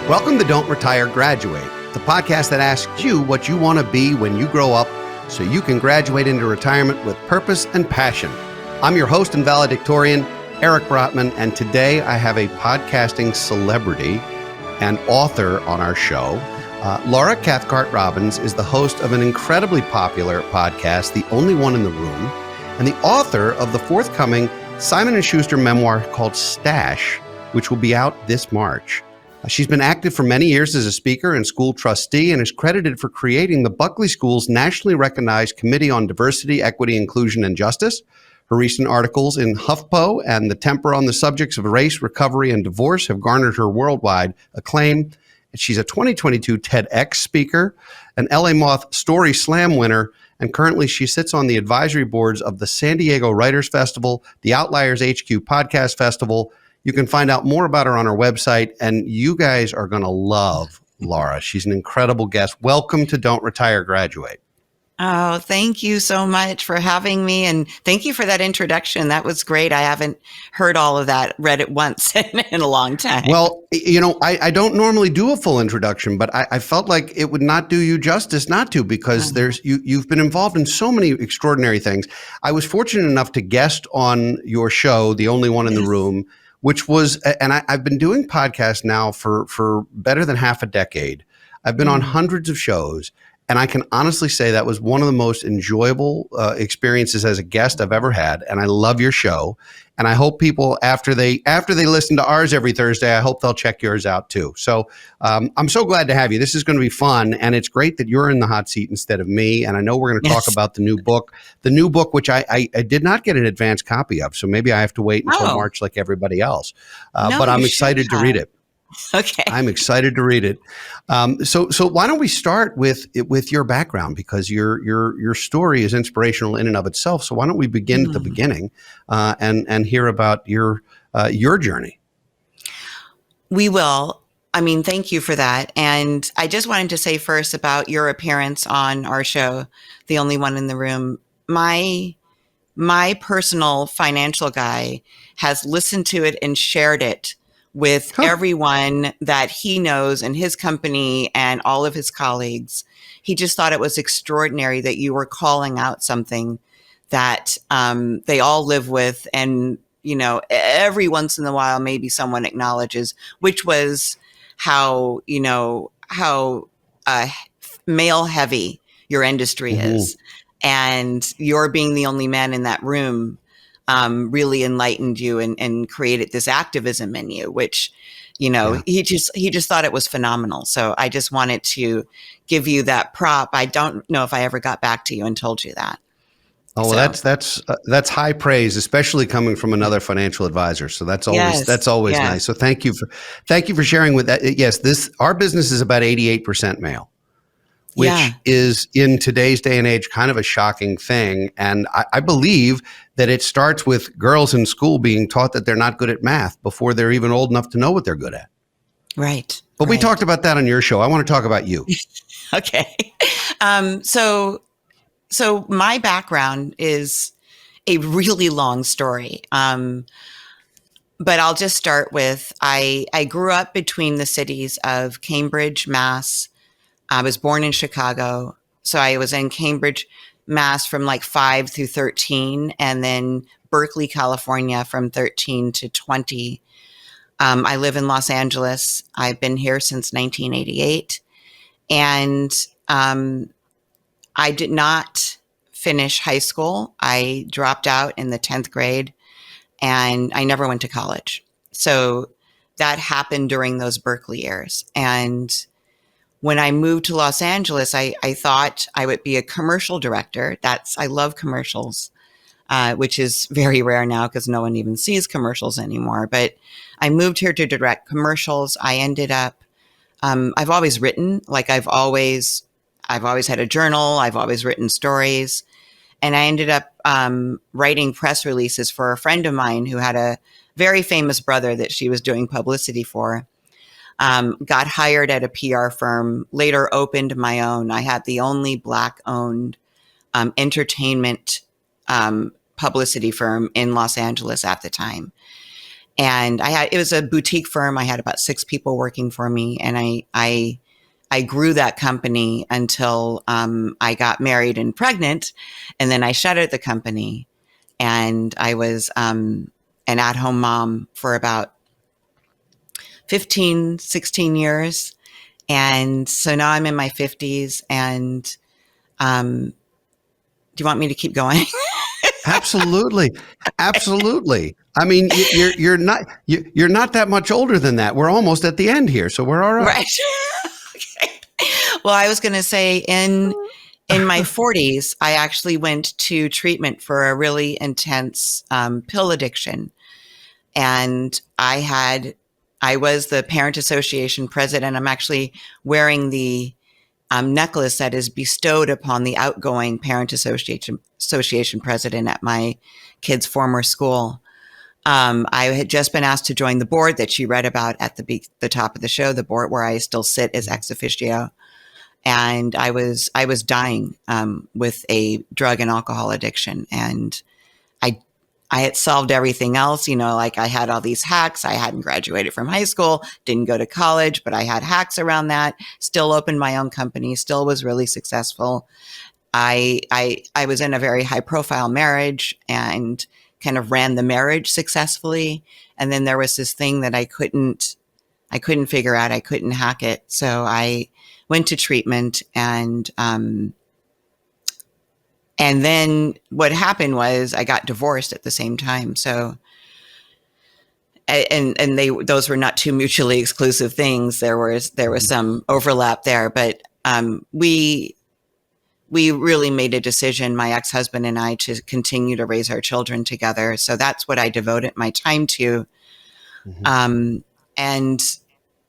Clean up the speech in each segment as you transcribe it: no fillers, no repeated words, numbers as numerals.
Welcome to Don't Retire, Graduate, the podcast that asks you what you want to be when you grow up so you can graduate into retirement with purpose and passion. I'm your host and valedictorian, Eric Brotman, and today I have a podcasting celebrity and author on our show. Laura Cathcart Robbins is the host of an incredibly popular podcast, The Only One in the Room, and the author of the forthcoming Simon & Schuster memoir called Stash, which will be out this March. She's been active for many years as a speaker and school trustee and is credited for creating the Buckley School's nationally recognized Committee on Diversity, Equity, Inclusion, and Justice. Her recent articles in HuffPo and The Temper on the subjects of race, recovery, and divorce have garnered her worldwide acclaim. She's a 2022 TEDx speaker, an LA Moth Story Slam winner, and currently she sits on the advisory boards of the San Diego Writers Festival, the Outliers HQ Podcast Festival. You can find out more about her on her website, and you guys are going to love Laura. She's an incredible guest. Welcome to Don't Retire, Graduate. Oh, thank you so much for having me. And thank you for that introduction. That was great. I haven't heard all of that, read it once in a long time. Well, you know, I don't normally do a full introduction, but I felt like it would not do you justice not to, because you've been involved in so many extraordinary things. I was fortunate enough to guest on your show, The Only One in the Room, which was, and I've been doing podcasts now for better than half a decade. I've been on hundreds of shows. And I can honestly say that was one of the most enjoyable experiences as a guest I've ever had. And I love your show. And I hope people, after they listen to ours every Thursday, I hope they'll check yours out too. So I'm so glad to have you. This is going to be fun. And it's great that you're in the hot seat instead of me. And I know we're going to talk about the new book, which I did not get an advance copy of. So maybe I have to wait until March like everybody else. But I'm excited to read it. Okay. I'm excited to read it. So why don't we start with your background, because your story is inspirational in and of itself. So why don't we begin at the beginning and hear about your journey? We will. I mean, thank you for that. And I just wanted to say first about your appearance on our show, The Only One in the Room. My personal financial guy has listened to it and shared it with everyone that he knows in his company and all of his colleagues. He just thought it was extraordinary that you were calling out something that they all live with. And, you know, every once in a while, maybe someone acknowledges, which was how male heavy your industry is. And you're being the only man in that room really enlightened you and created this activism in you, which, you know, he just thought it was phenomenal. So I just wanted to give you that prop. I don't know if I ever got back to you and told you that. Oh, well, that's high praise, especially coming from another financial advisor. So that's always nice. So thank you for sharing with that. Yes, our business is about 88% male, which is in today's day and age kind of a shocking thing. And I believe that it starts with girls in school being taught that they're not good at math before they're even old enough to know what they're good at. Right. But we talked about that on your show. I want to talk about you. Okay. So my background is a really long story. But I'll just start with, I grew up between the cities of Cambridge, Mass. I was born in Chicago. So I was in Cambridge, Mass from like 5 through 13, and then Berkeley, California from 13 to 20. I live in Los Angeles. I've been here since 1988. And I did not finish high school. I dropped out in the 10th grade and I never went to college. So that happened during those Berkeley years. And when I moved to Los Angeles, I thought I would be a commercial director. I love commercials, which is very rare now because no one even sees commercials anymore. But I moved here to direct commercials. I ended up, I've always written, like I've always had a journal. I've always written stories. And I ended up writing press releases for a friend of mine who had a very famous brother that she was doing publicity for. Got hired at a PR firm, later opened my own. I had the only Black-owned entertainment publicity firm in Los Angeles at the time. And it was a boutique firm. I had about 6 people working for me, and I grew that company until I got married and pregnant, and then I shuttered the company, and I was an at-home mom for about 15, 16 years. And so now I'm in my 50s, and do you want me to keep going? Absolutely. Absolutely. I mean, you're not that much older than that. We're almost at the end here, so we're all right. Right. Okay. Well, I was going to say in my 40s, I actually went to treatment for a really intense pill addiction. And I was the Parent Association president. I'm actually wearing the necklace that is bestowed upon the outgoing Parent Association president at my kid's former school. I had just been asked to join the board that you read about at the top of the show, the board where I still sit as ex officio. And I was dying with a drug and alcohol addiction. And I had solved everything else, like I had all these hacks. I hadn't graduated from high school, didn't go to college, but I had hacks around that, still opened my own company, still was really successful. I was in a very high profile marriage and kind of ran the marriage successfully. And then there was this thing that I couldn't figure out. I couldn't hack it. So I went to treatment, and then what happened was I got divorced at the same time. So, and those were not two mutually exclusive things. There was some overlap there, but we really made a decision, my ex-husband and I, to continue to raise our children together. So that's what I devoted my time to. Mm-hmm. And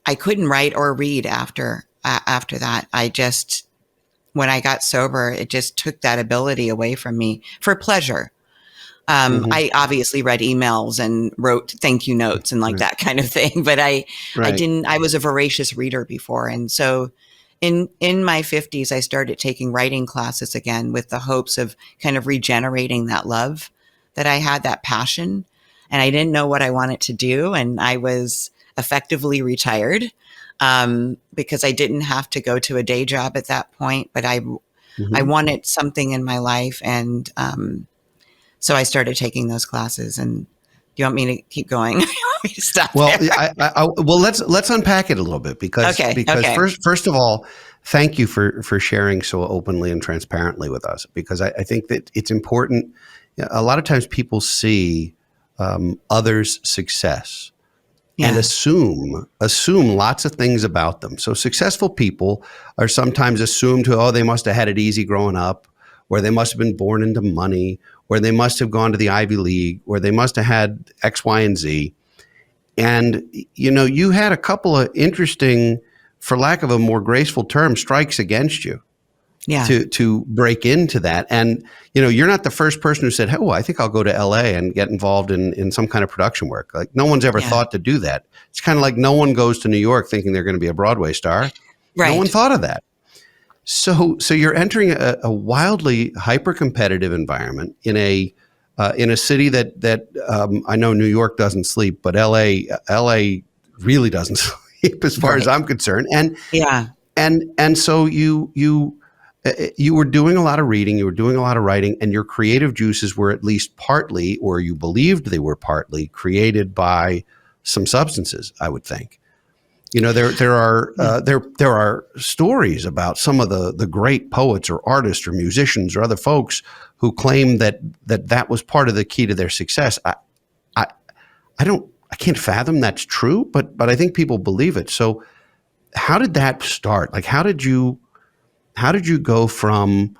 I couldn't write or read after that. When I got sober, it just took that ability away from me for pleasure. I obviously read emails and wrote thank you notes and that kind of thing, but I was a voracious reader before. And so in my 50s, I started taking writing classes again with the hopes of kind of regenerating that love that I had, that passion. And I didn't know what I wanted to do. And I was effectively retired. Because I didn't have to go to a day job at that point, but I wanted something in my life. And so I started taking those classes. And do you want me to keep going? You want me to stop well, there? let's unpack it a little bit because first of all, thank you for sharing so openly and transparently with us, because I think that it's important. A lot of times people see others' success. Yeah. And assume lots of things about them. So successful people are sometimes assumed they must have had it easy growing up, or they must have been born into money, or they must have gone to the Ivy League, or they must have had X, Y, and Z. And, you had a couple of interesting, for lack of a more graceful term, strikes against you. Yeah. To break into that. And, you're not the first person who said, oh, I think I'll go to LA and get involved in some kind of production work. Like, no one's ever thought to do that. It's kind of like no one goes to New York thinking they're going to be a Broadway star. Right. No one thought of that. So you're entering a wildly hyper-competitive environment in a city that I know New York doesn't sleep, but LA really doesn't sleep as far as I'm concerned. And so you were doing a lot of reading, you were doing a lot of writing, and your creative juices were at least partly, or you believed they were partly, created by some substances, I would think. There are stories about some of the great poets or artists or musicians or other folks who claim that was part of the key to their success. I can't fathom that's true, but I think people believe it. So how did that start? Like, how did you go from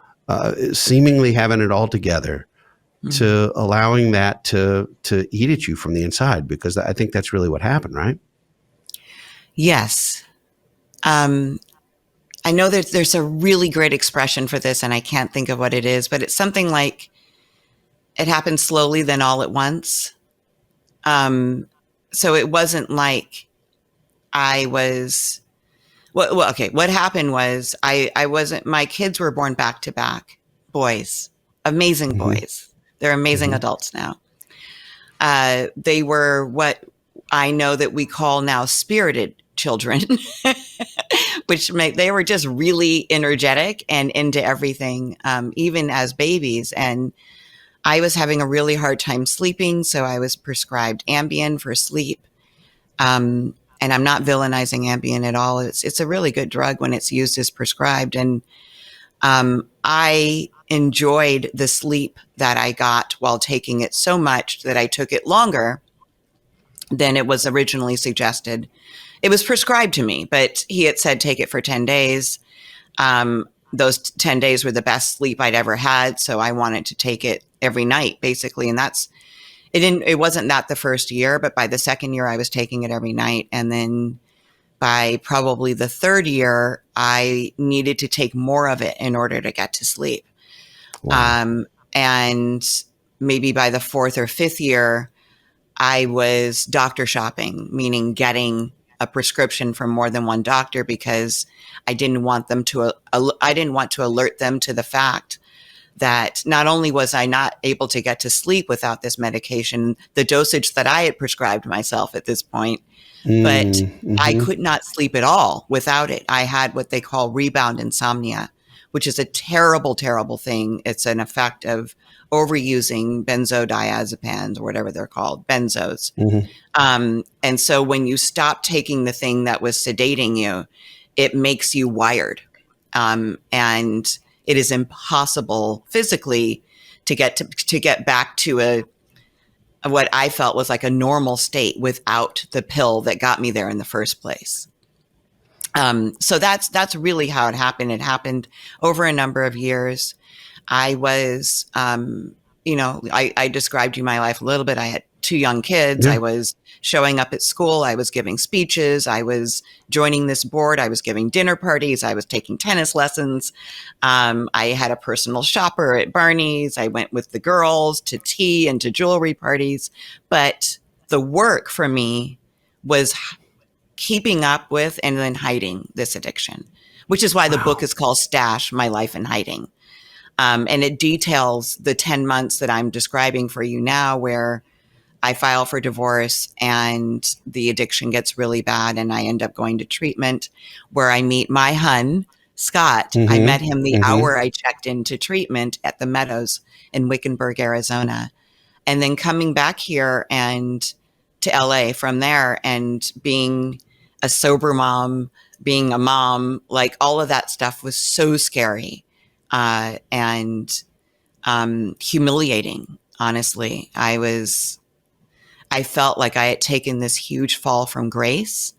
seemingly having it all together to allowing that to eat at you from the inside? Because I think that's really what happened, right? Yes. I know that there's a really great expression for this, and I can't think of what it is, but it's something like it happened slowly, then all at once. So it wasn't like I was... Well, okay. What happened was I wasn't, my kids were born back to back, boys, amazing boys. They're amazing adults now. They were what I know that we call now spirited children, they were just really energetic and into everything, even as babies. And I was having a really hard time sleeping, so I was prescribed Ambien for sleep. And I'm not villainizing Ambien at all. It's a really good drug when it's used as prescribed. And I enjoyed the sleep that I got while taking it so much that I took it longer than it was originally suggested. It was prescribed to me, but he had said take it for 10 days. Those 10 days were the best sleep I'd ever had. So I wanted to take it every night, basically. And it wasn't that the first year, but by the second year I was taking it every night. And then by probably the third year, I needed to take more of it in order to get to sleep. Wow. And maybe by the fourth or fifth year, I was doctor shopping, meaning getting a prescription from more than one doctor, because I didn't want to alert them to the fact that not only was I not able to get to sleep without this medication, the dosage that I had prescribed myself at this point, but I could not sleep at all without it. I had what they call rebound insomnia, which is a terrible, terrible thing. It's an effect of overusing benzodiazepines, or whatever they're called, benzos. And so when you stop taking the thing that was sedating you, it makes you wired. And it is impossible physically to get back to what I felt was like a normal state without the pill that got me there in the first place. So that's really how it happened. It happened over a number of years. I was, I described you my life a little bit. I had 2 young kids. Yeah. I was showing up at school. I was giving speeches. I was joining this board. I was giving dinner parties. I was taking tennis lessons. I had a personal shopper at Barney's. I went with the girls to tea and to jewelry parties. But the work for me was keeping up with and then hiding this addiction, which is why the book is called Stash: My Life in Hiding. And it details the 10 months that I'm describing for you now, where I file for divorce and the addiction gets really bad, and I end up going to treatment, where I meet my hun, Scott. I met him the hour I checked into treatment at the Meadows in Wickenburg, Arizona. And then coming back here and to LA from there, and being a sober mom, being a mom, like all of that stuff was so scary. And humiliating, honestly. I felt like I had taken this huge fall from grace,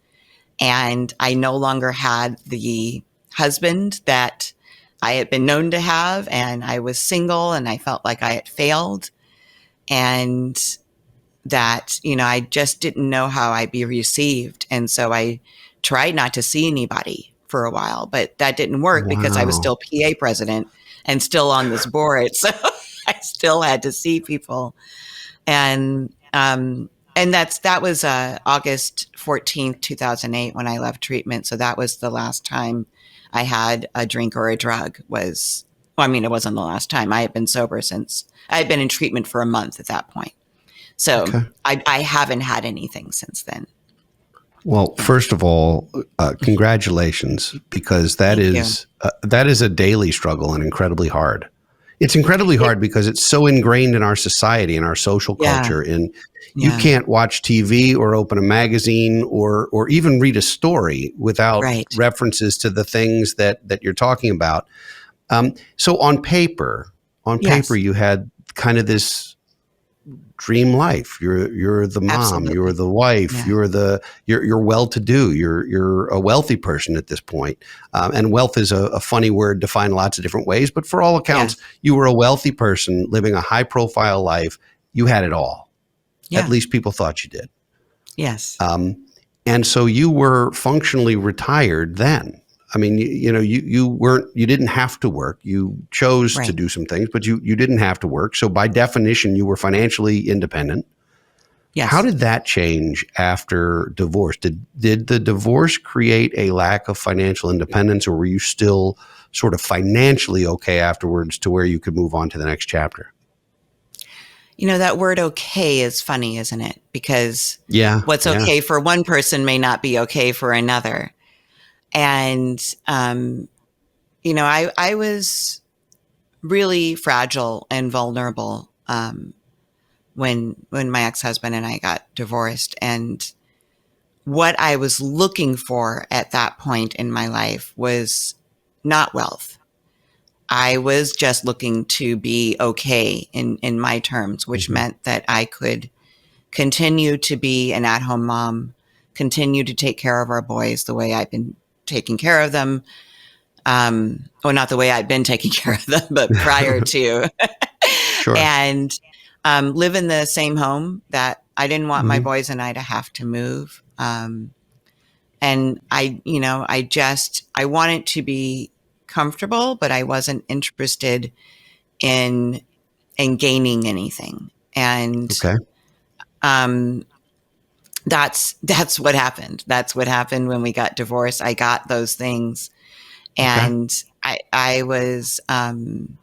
and I no longer had the husband that I had been known to have, and I was single, and I felt like I had failed, and that, I just didn't know how I'd be received. And so I tried not to see anybody for a while, but that didn't work because I was still PA president and still on this board. So I still had to see people. And that was August 14th, 2008, when I left treatment. So that was the last time I had a drink or a drug. It wasn't the last time. I had been sober since I had been in treatment for a month at that point. So okay. I haven't had anything since then. Well, first of all, congratulations, because that is a daily struggle and incredibly hard. It's incredibly hard because it's so ingrained in our society and our social culture. And you can't watch TV or open a magazine or even read a story without references to the things that you're talking about. So on paper, you had kind of this dream life. You're the mom, Absolutely. You're the wife, you're well-to-do, you're a wealthy person at this point. And wealth is a funny word defined lots of different ways, but for all accounts, you were a wealthy person living a high-profile life. You had it all. At least people thought you did. Yes. And so you were functionally retired then. I mean, you didn't have to work. You chose to do some things, but you didn't have to work. So by definition, you were financially independent. Yes. How did that change after divorce? Did the divorce create a lack of financial independence, or were you still sort of financially okay afterwards to where you could move on to the next chapter? That word okay is funny, isn't it? Because Yeah. what's Yeah. okay for one person may not be okay for another. And, I was really fragile and vulnerable when my ex-husband and I got divorced. And what I was looking for at that point in my life was not wealth. I was just looking to be okay in my terms, which Mm-hmm. meant that I could continue to be an at-home mom, continue to take care of our boys the way I've been taking care of them. Well, not the way I'd been taking care of them, but prior to, Sure. and live in the same home that I didn't want my Mm-hmm. boys and I to have to move. And I wanted to be comfortable, but I wasn't interested in gaining anything. And Okay. um, that's what happened. That's what happened when we got divorced. I got those things, Okay. and I was I'm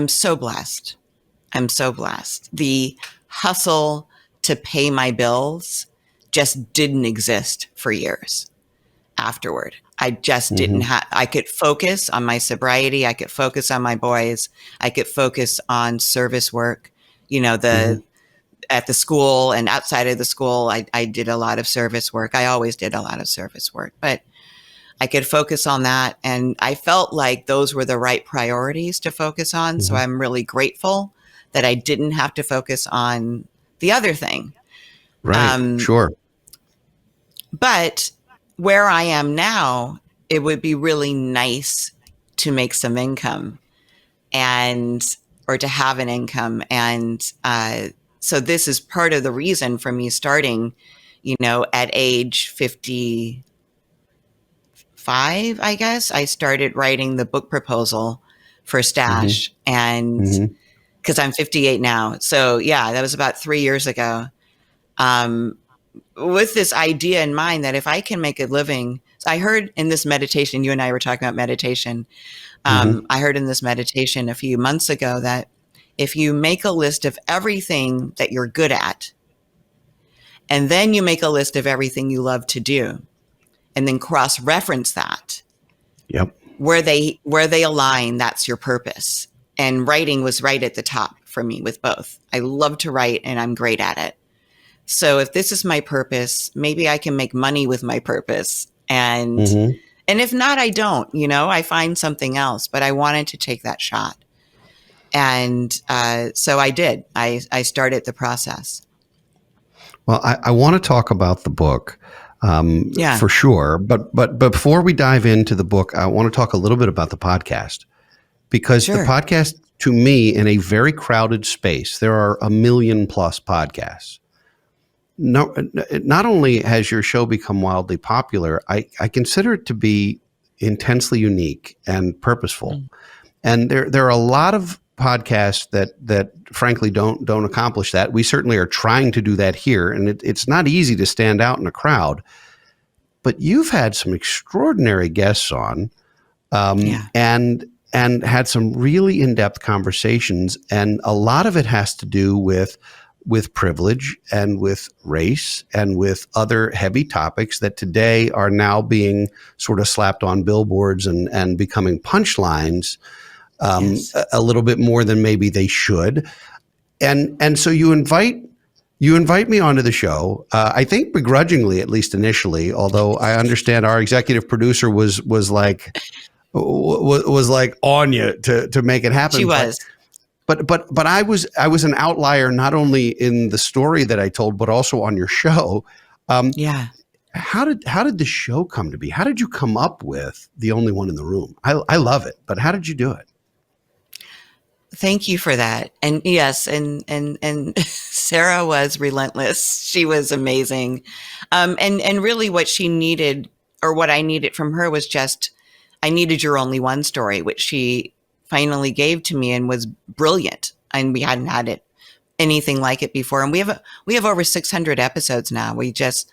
so blessed. I'm so blessed. The hustle to pay my bills just didn't exist for years afterward. I just didn't Mm-hmm. have, I could focus on my sobriety. I could focus on my boys. I could focus on service work, Mm-hmm. at the school and outside of the school. I did a lot of service work. I always did a lot of service work, but I could focus on that. And I felt like those were the right priorities to focus on. So Mm-hmm. I'm really grateful that I didn't have to focus on the other thing. Right. Um, Sure. but where I am now, it would be really nice to make some income or to have an income. And so this is part of the reason for me starting, at age 55, I guess, I started writing the book proposal for Mm-hmm. Stash. And Mm-hmm. because I'm 58 now. So yeah, that was about 3 years ago. Um, with this idea in mind that if I can make a living, so I heard in this meditation, you and I were talking about meditation. Mm-hmm. I heard in this meditation a few months ago that if you make a list of everything that you're good at, and then you make a list of everything you love to do, and then cross-reference that, Yep. where they align, that's your purpose. And writing was right at the top for me with both. I love to write and I'm great at it. So if this is my purpose, maybe I can make money with my purpose. Mm-hmm. And if not, I don't, I find something else, but I wanted to take that shot. And so I did. I started the process. Well, I want to talk about the book Yeah, for sure, but before we dive into the book, I want to talk a little bit about the podcast, because the sure. podcast, to me, in a very crowded space, there are a million plus podcasts. No, not only has your show become wildly popular, I consider it to be intensely unique and purposeful. Mm. And there are a lot of podcasts that frankly don't accomplish that. We certainly are trying to do that here, and it's not easy to stand out in a crowd. But you've had some extraordinary guests on, Yeah. and had some really in-depth conversations, and a lot of it has to do with privilege and with race and with other heavy topics that today are now being sort of slapped on billboards and becoming punchlines Yes. a little bit more than maybe they should. And so you invite me onto the show. I think begrudgingly, at least initially, although I understand our executive producer was like on you to make it happen. She was. But I was an outlier, not only in the story that I told, but also on your show. Yeah. How did the show come to be? How did you come up with The Only One in the Room? I love it, but how did you do it? Thank you for that. And yes, and Sarah was relentless. She was amazing. And really what she needed, or what I needed from her, was just, I needed Your Only One story, which she finally gave to me and was brilliant. And we hadn't had anything like it before. And we have over 600 episodes now. I just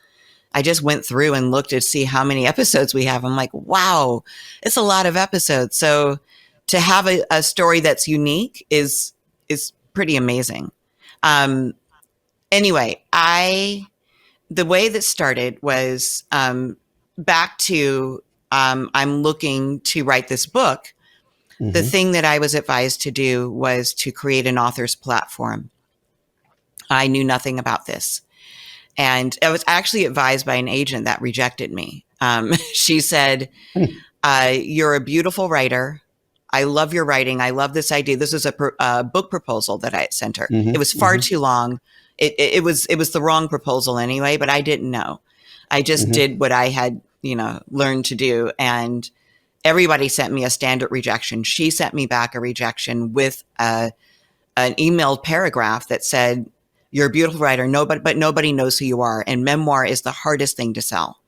went through and looked to see how many episodes we have. I'm like, wow, it's a lot of episodes. So to have a story that's unique is is pretty amazing. Anyway, the way that started was back to I'm looking to write this book. The thing that I was advised to do was to create an author's platform. I knew nothing about this. And I was actually advised by an agent that rejected me. She said, you're a beautiful writer. I love your writing. I love this idea. This was a book proposal that I had sent her. It was far too long. It was the wrong proposal anyway, but I didn't know. I just did what I had, learned to do. And everybody sent me a standard rejection. She sent me back a rejection with an emailed paragraph that said, you're a beautiful writer, but nobody knows who you are. And memoir is the hardest thing to sell.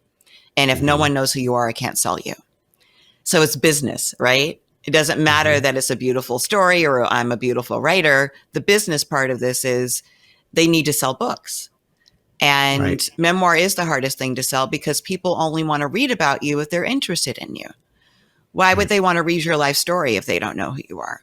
And if no one knows who you are, I can't sell you. So it's business, right? It doesn't matter that it's a beautiful story or I'm a beautiful writer. The business part of this is they need to sell books. And memoir is the hardest thing to sell because people only want to read about you if they're interested in you. Why would they want to read your life story if they don't know who you are?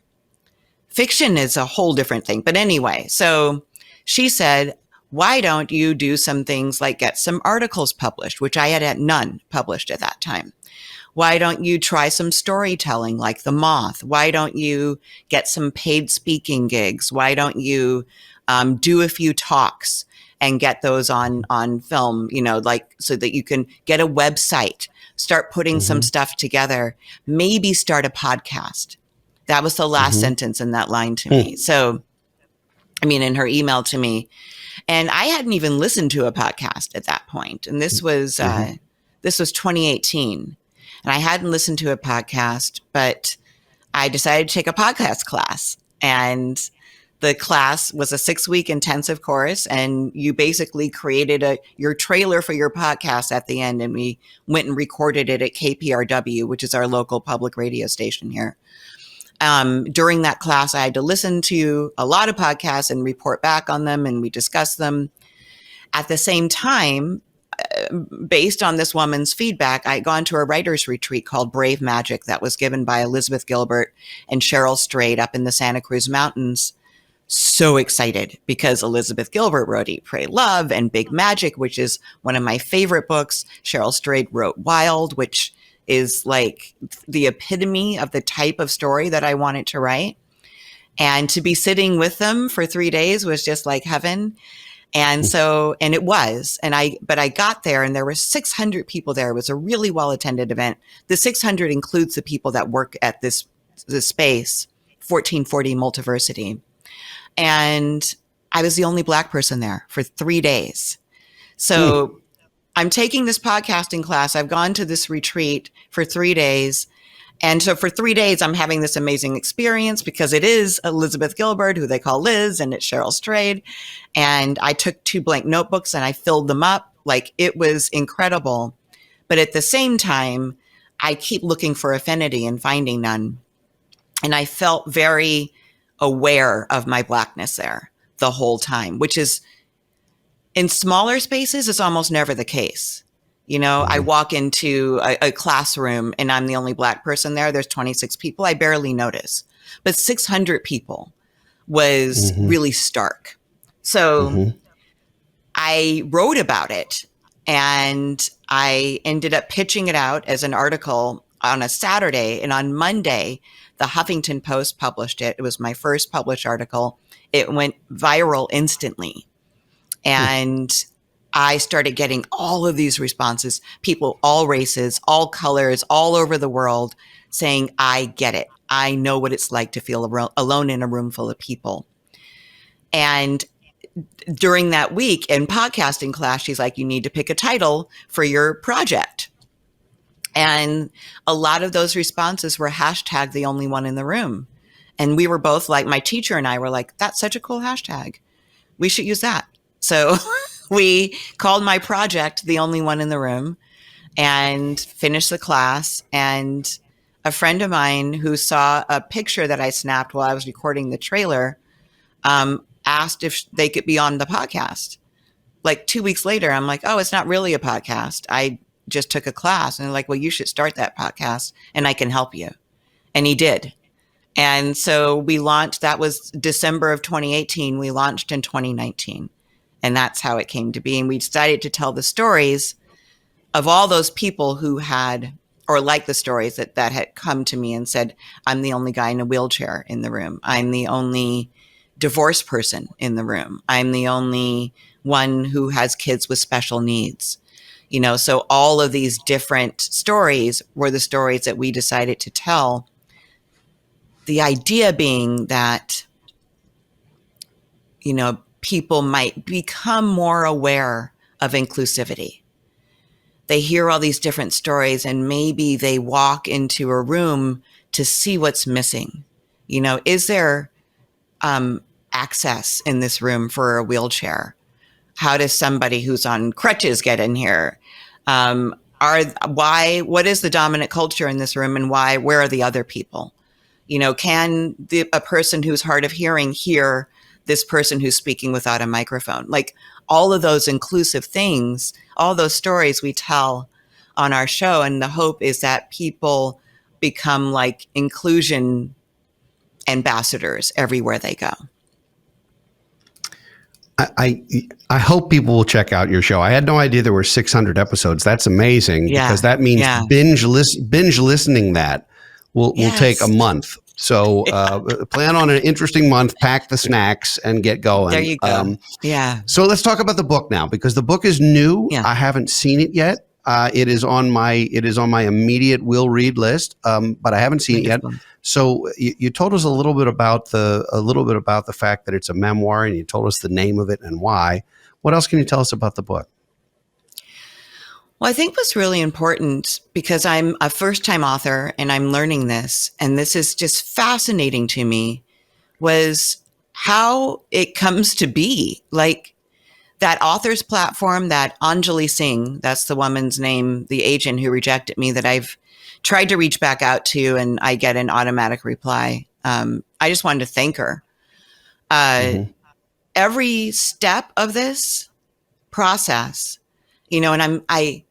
Fiction is a whole different thing. But anyway, so she said, why don't you do some things like get some articles published, which I had none published at that time. Why don't you try some storytelling like The Moth? Why don't you get some paid speaking gigs? Why don't you do a few talks and get those on film, so that you can get a website, start putting some stuff together, maybe start a podcast. That was the last sentence in that line to me. So, in her email to me. And I hadn't even listened to a podcast at that point. And this was 2018. And I hadn't listened to a podcast, but I decided to take a podcast class. And the class was a 6-week intensive course. And you basically created your trailer for your podcast at the end. And we went and recorded it at KPRW, which is our local public radio station here. During that class, I had to listen to a lot of podcasts and report back on them, and we discussed them. At the same time, based on this woman's feedback, I had gone to a writer's retreat called Brave Magic that was given by Elizabeth Gilbert and Cheryl Strayed up in the Santa Cruz Mountains. So excited because Elizabeth Gilbert wrote Eat, Pray, Love and Big Magic, which is one of my favorite books. Cheryl Strayed wrote Wild, which is like the epitome of the type of story that I wanted to write. And to be sitting with them for 3 days was just like heaven. And so, and it was, but I got there and there were 600 people there. It was a really well-attended event. The 600 includes the people that work at this space, 1440 Multiversity. And I was the only Black person there for 3 days. So I'm taking this podcasting class. I've gone to this retreat for 3 days. And so for 3 days, I'm having this amazing experience because it is Elizabeth Gilbert, who they call Liz, and it's Cheryl Strayed. And I took 2 blank notebooks and I filled them up. Like, it was incredible. But at the same time, I keep looking for affinity and finding none. And I felt very aware of my Blackness there the whole time, which is in smaller spaces, it's almost never the case. I walk into a classroom and I'm the only Black person there. There's 26 people. I barely notice. But 600 people was really stark. So I wrote about it and I ended up pitching it out as an article on a Saturday. And on Monday, the Huffington Post published it. It was my first published article. It went viral instantly. And I started getting all of these responses, people, all races, all colors, all over the world saying, I get it. I know what it's like to feel alone in a room full of people. And during that week in podcasting class, she's like, you need to pick a title for your project. And a lot of those responses were hashtag the only one in the room. And we were both like, my teacher and I were like, that's such a cool hashtag. We should use that. So we called my project The Only One in the Room and finished the class. And a friend of mine who saw a picture that I snapped while I was recording the trailer asked if they could be on the podcast. Like 2 weeks later, I'm like, oh, it's not really a podcast. I just took a class. And they're like, well, you should start that podcast and I can help you. And he did. And so we launched, that was December of 2018. We launched in 2019. And that's how it came to be. And we decided to tell the stories of all those people who had, or like the stories that had come to me and said, I'm the only guy in a wheelchair in the room. I'm the only divorced person in the room. I'm the only one who has kids with special needs. So all of these different stories were the stories that we decided to tell. The idea being that, people might become more aware of inclusivity. They hear all these different stories and maybe they walk into a room to see what's missing. Is there access in this room for a wheelchair? How does somebody who's on crutches get in here? What is the dominant culture in this room, and where are the other people? Can a person who's hard of hearing hear this person who's speaking without a microphone? Like all of those inclusive things, all those stories we tell on our show. And the hope is that people become like inclusion ambassadors everywhere they go. I hope people will check out your show. I had no idea there were 600 episodes. That's amazing, because that means binge listening that will take a month. So plan on an interesting month, pack the snacks, and get going. There you go. So let's talk about the book now, because the book is new. I haven't seen it yet. It is on my immediate will read list, but I haven't seen it yet. So you told us a little bit about the fact that it's a memoir, and you told us the name of it and why. What else can you tell us about the book? Well, I think what's really important, because I'm a first-time author and I'm learning this, and this is just fascinating to me, was how it comes to be. Like that author's platform, that Anjali Singh, that's the woman's name, the agent who rejected me, that I've tried to reach back out to, and I get an automatic reply. I just wanted to thank her. Every step of this process, and I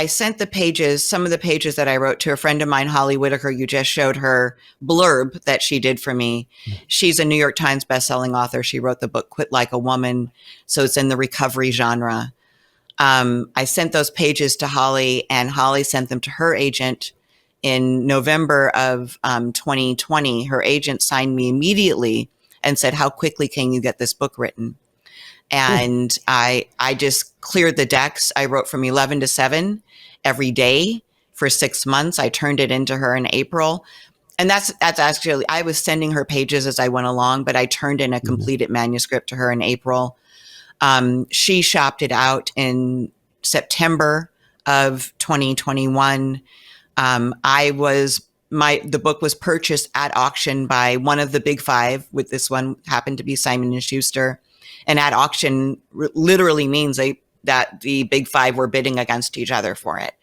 sent the pages, some of the pages that I wrote, to a friend of mine, Holly Whitaker. You just showed her blurb that she did for me. She's a New York Times bestselling author. She wrote the book Quit Like a Woman. So it's in the recovery genre. I sent those pages to Holly, and Holly sent them to her agent in November of 2020. Her agent signed me immediately and said, how quickly can you get this book written? And I just cleared the decks. I wrote from 11 to 7 every day for 6 months. I turned it into her in April. And that's actually, I was sending her pages as I went along, but I turned in a completed manuscript to her in April. She shopped it out in September of 2021. The book was purchased at auction by one of the big five, with this one happened to be Simon & Schuster. And at auction literally means that the big five were bidding against each other for it.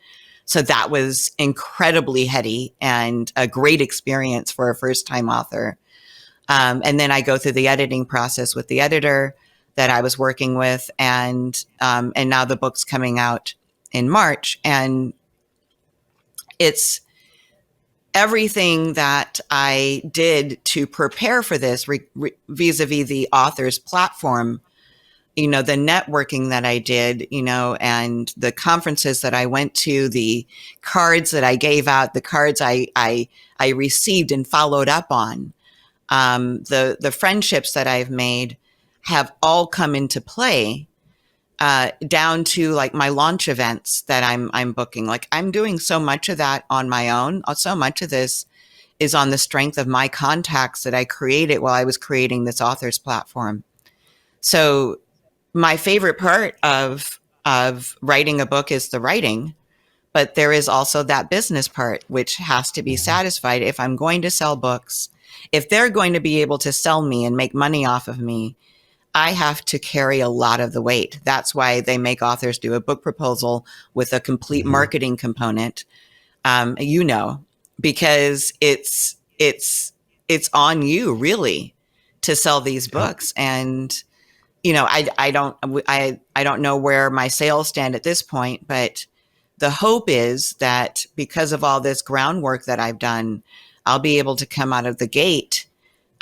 So that was incredibly heady and a great experience for a first-time author. And then I go through the editing process with the editor that I was working with, and now the book's coming out in March. And it's everything that I did to prepare for this vis-a-vis the author's platform, the networking that I did, and the conferences that I went to, the cards that I gave out, the cards I received and followed up on, the friendships that I've made have all come into play, down to like my launch events that I'm booking. Like I'm doing so much of that on my own. So much of this is on the strength of my contacts that I created while I was creating this author's platform. So my favorite part of writing a book is the writing, but there is also that business part, which has to be satisfied. If I'm going to sell books, if they're going to be able to sell me and make money off of me, I have to carry a lot of the weight. That's why they make authors do a book proposal with a complete marketing component, because it's on you really to sell these books. And, I don't know where my sales stand at this point, but the hope is that because of all this groundwork that I've done, I'll be able to come out of the gate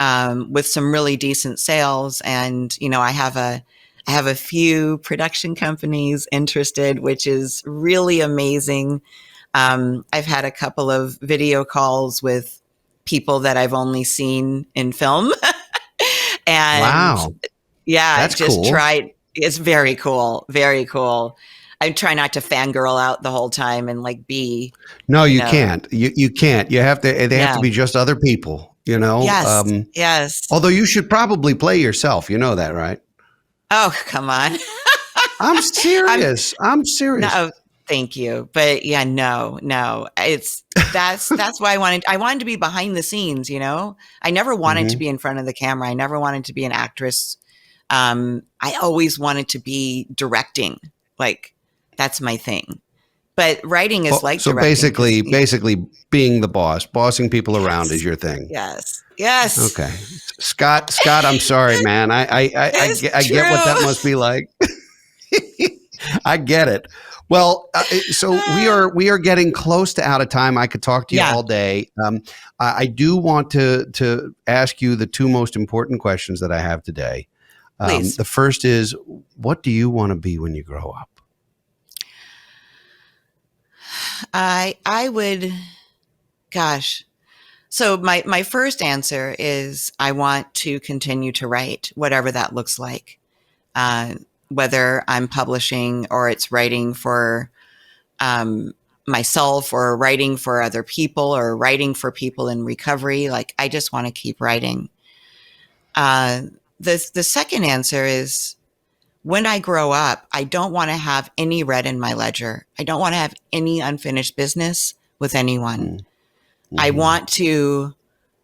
with some really decent sales. And, I have a few production companies interested, which is really amazing. I've had a couple of video calls with people that I've only seen in film. And Wow. yeah, That's just cool. tried. It's very cool. Very cool. I try not to fangirl out the whole time and be, No, you you know, can't. You can't. You have to. They have to yeah. be just other people. Yes. Yes. Although you should probably play yourself. You know that, right? Oh, come on. I'm I'm serious. I'm serious. no, thank you. But yeah, no. That's why I wanted to be behind the scenes, I never wanted to Hmm. be in front of the camera. I never wanted to be an actress. I always wanted to be directing. Like that's my thing. But writing is Well, like so directing because basically, being the boss, bossing people around is yes, your thing. yes, yes. Okay, Scott, I'm sorry, man. It's I get what that true. must be like. I get it. Well, so we are getting close to out of time. I could talk to you Yeah, all day. I do want to ask you the two most important questions that I have today. please. The first is, what do you want to be when you grow up? I would, gosh. So my first answer is I want to continue to write, whatever that looks like. Uh, Whether I'm publishing or it's writing for um, myself or writing for other people or writing for people in recovery. I just want to keep writing. Uh, the second answer is when I grow up, I don't want to have any red in my ledger. I don't want to have any unfinished business with anyone. I Mm-hmm. want to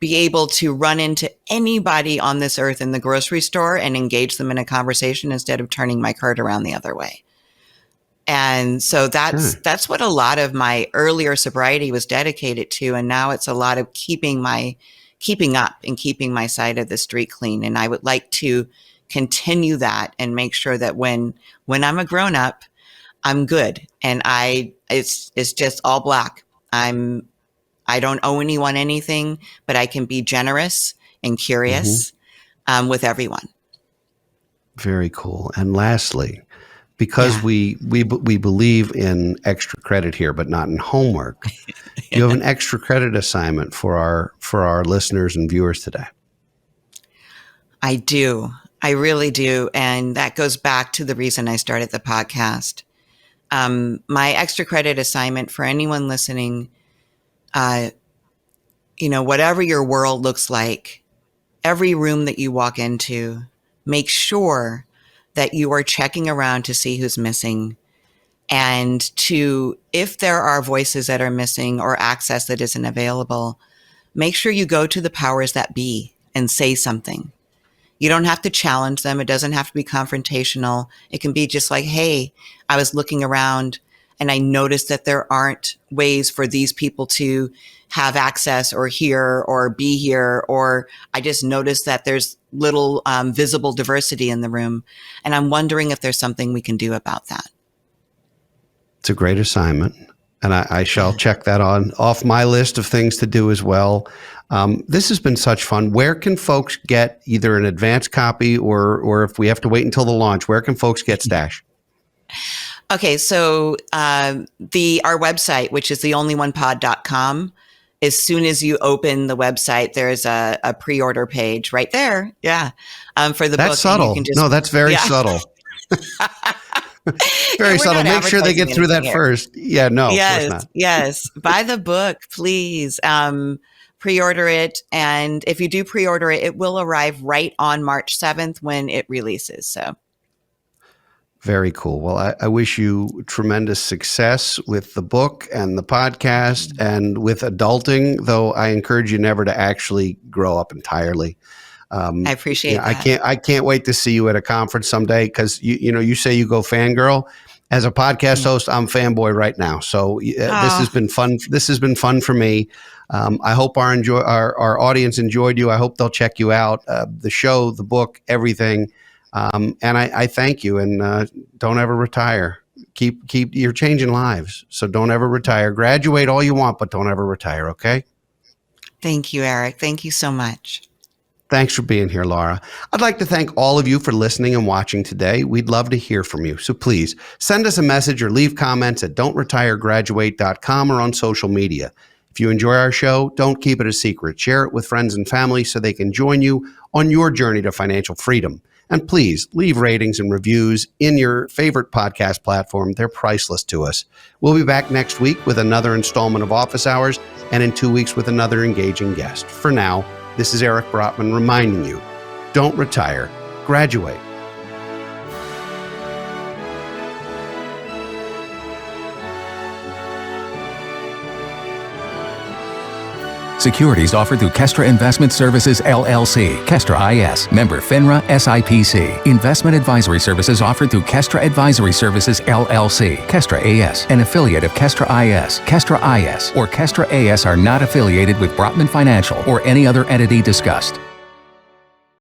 be able to run into anybody on this earth in the grocery store and engage them in a conversation instead of turning my cart around the other way. And so Okay. that's what a lot of my earlier sobriety was dedicated to. And now it's a lot of keeping up and keeping my side of the street clean. And I would like to continue that and make sure that when I'm a grown up, I'm good. And it's just all black. I don't owe anyone anything, but I can be generous and Mm-hmm. curious with everyone. Very cool. And lastly, because Yeah. we believe in extra credit here, but not in homework, you have an extra credit assignment for our listeners and viewers today. I do. I really do. And that goes back to the reason I started the podcast. My extra credit assignment for anyone listening, uh, whatever your world looks like, every room that you walk into, make sure that you are checking around to see who's missing. And if there are voices that are missing or access that isn't available, make sure you go to the powers that be and say something. You don't have to challenge them. It doesn't have to be confrontational. It can be just like, hey, I was looking around and I noticed that there aren't ways for these people to have access or hear or be here. Or I just noticed that there's little visible diversity in the room. And I'm wondering if there's something we can do about that. It's a great assignment, and I shall Yeah. check that off my list of things to do as well. This has been such fun. Where can folks get either an advance copy or if we have to wait until the launch, where can folks get Stash? Okay, so our website, which is theonlyonepod.com, as soon as you open the website, there's a pre-order page right there. Yeah, for the That's book, and you can subtle. just No, that's very yeah. subtle. Yeah, Very we're subtle. not Make sure they advertising get through anything that here. first. Yeah, no, of course Yes, not. yes. Buy the book, please. Pre-order it, and if you do pre-order it, it will arrive right on March 7th when it releases. So. Very cool. Well, I wish you tremendous success with the book and the podcast and with adulting, though I encourage you never to actually grow up entirely. I appreciate that. I can't wait to see you at a conference someday because you say you go fangirl. As a podcast Yeah. host, I'm fanboy right now. So this has Oh, been fun. This has been fun for me. I hope our audience enjoyed you. I hope they'll check you out, the show, the book, everything. And I thank you. And don't ever retire. Keep. You're changing lives, so don't ever retire. Graduate all you want, but don't ever retire. Okay. Thank you, Eric. Thank you so much. Thanks for being here, Laura. I'd like to thank all of you for listening and watching today. We'd love to hear from you. So please send us a message or leave comments at don'tretiregraduate.com or on social media. If you enjoy our show, don't keep it a secret. Share it with friends and family so they can join you on your journey to financial freedom. And please leave ratings and reviews in your favorite podcast platform. They're priceless to us. We'll be back next week with another installment of Office Hours and in 2 weeks with another engaging guest. For now, this is Eric Brotman reminding you, don't retire, graduate. Securities offered through Kestra Investment Services, LLC, Kestra IS, member FINRA SIPC. Investment advisory services offered through Kestra Advisory Services, LLC, Kestra AS, an affiliate of Kestra IS. Kestra IS or Kestra AS are not affiliated with Brotman Financial or any other entity discussed.